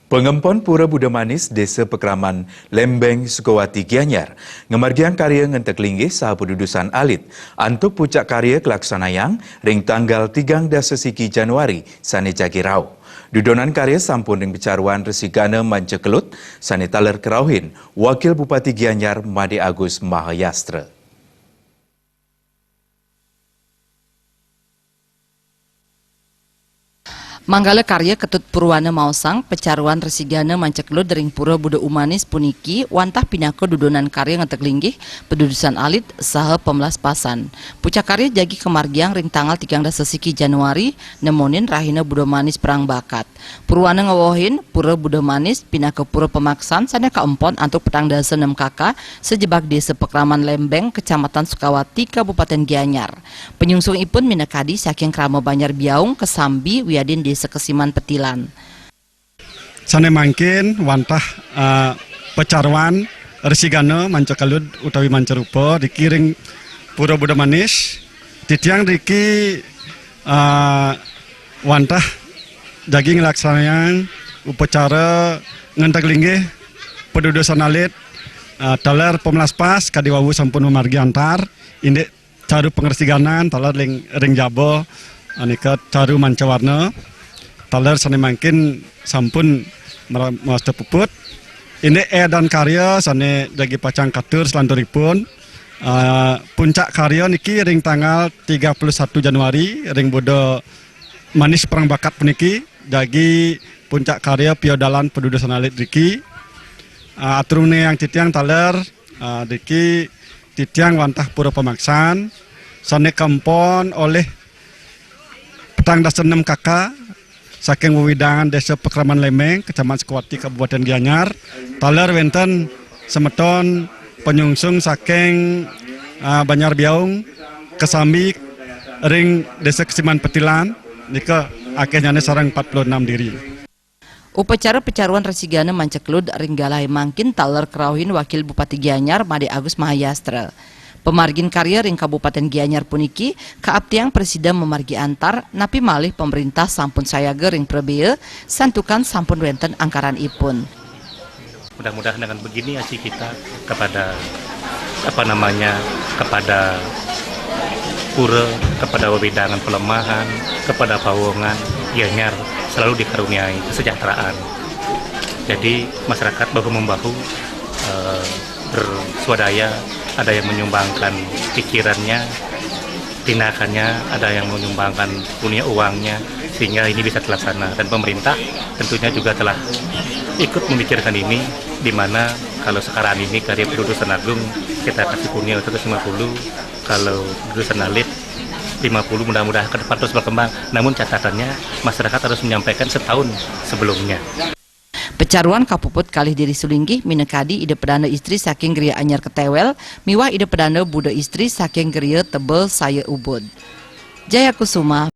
Pengempon Pura Buda Manis, Desa Pekraman, Lembeng, Sukawati, Gianyar, ngemargian karya ngentek linggih saha pendudusan alit, antuk puncak karya kelaksanayang, ring tanggal 3 Dasesiki Januari, sane jagirau. Dudonan karya sampun ring pecaruan resigana mancekelut, sane taler kerauhin, Wakil Bupati Gianyar, Made Agus Mahayastra. Manggala karya ketut Purwana Mausang, pecaruan resigana manceklo dering Pura Buda Umanis puniki, wantah pinako dudonan karya ngetek linggih, pedudusan alit, saha pemelas pasan. Pucak karya jagi kemargiang ring tanggal 3 Dasesiki Januari, nemonin rahina Buda Manis perang bakat. Purwana ngawohin, Pura Buda Manis, pinako Pura Pemaksan, sana keempon antuk petang dasa 6 kakak, sejebak Desa Pekraman Lembeng, Kecamatan Sukawati, Kabupaten Gianyar. Penyungsung ipun minakadi saking krama Banyar Biaung, Kesambi, Wiadin Desa Kesiman Petilan. Sane mangkin wantah pecaruan resigana mancakalud utawi mancarupa dikiring Pura Buda Manis titiang riki wantah daging laksanayang upacara ngentek linggih pedudusan alit taler pemelas pas kadiwawu sampun memargi antar indek caru pengersiganan taler ring jabo anika caru mancawarna taler sane mangkin sampun master puput ini dan karya sane dagi pacang katur selanturipun puncak karya niki ring tanggal 31 Januari ring Buda Manis perang bakat puniki dagi puncak karya piodalan pedudusan alit diki aturune yang titiang taler diki titiang wantah Pura Pemaksan sane kampon oleh petang dasa 6 kakak saking wewidangan Desa Pekraman Lembeng, Kecamatan Sukawati, Kabupaten Gianyar, taler wenten semeton penyungsung saking Banyar Biaung, Kesambi, ring Desa Kesiman Petilan, nika akhirnya sarang 46 diri. Upacara pecaruan resigana manceklud ring galai mangkin taler kerauhin Wakil Bupati Gianyar, Made Agus Mahayastra. Pemargin karya ring Kabupaten Gianyar puniki, kaaptiang Presiden memargi antar, napi malih pemerintah sampun sayaga ring prebea, santukan sampun wenten angkaran ipun. Mudah-mudahan dengan begini aci kita kepada kepada pura, kepada wewidangan pelemahan, kepada pawongan Gianyar selalu dikaruniai kesejahteraan. Jadi masyarakat bahu-membahu berswadaya, ada yang menyumbangkan pikirannya, tindakannya, ada yang menyumbangkan punya uangnya, sehingga ini bisa terlaksana. Dan pemerintah tentunya juga telah ikut memikirkan ini, di mana kalau sekarang ini karya pedudusan agung kita kasih punya 150, kalau pedudusan alit 50, mudah-mudahan ke depan terus berkembang. Namun catatannya masyarakat harus menyampaikan setahun sebelumnya. Pecaruan kapuput kalih diri sulinggih minekadi ide pedana istri saking geria anyar ketewel, miwah ide pedana Buda istri saking geria tebel saya ubud. Jaya Kusuma.